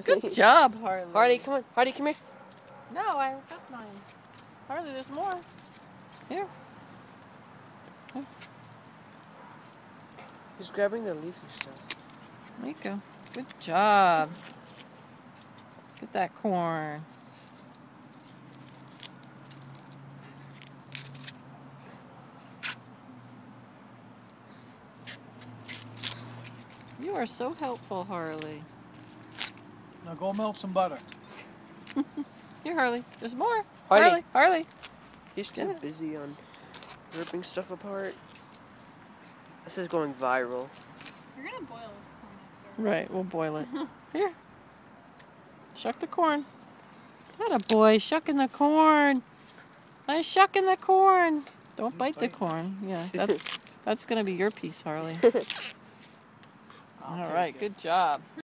Good job, Harley. Harley, come on. Harley, come here. No, I got mine. Harley, there's more. Here. He's grabbing the leafy stuff. There you go. Good job. Get that corn. You are so helpful, Harley. Now go melt some butter. Here, Harley. There's more. Harley. Harley. He's too busy on ripping stuff apart. This is going viral. You're gonna boil this corn after. Right, we'll boil it. Here. Shuck the corn. Atta boy, shucking the corn. I'm shucking the corn. Don't bite the corn. Yeah, that's gonna be your piece, Harley. All right, good job.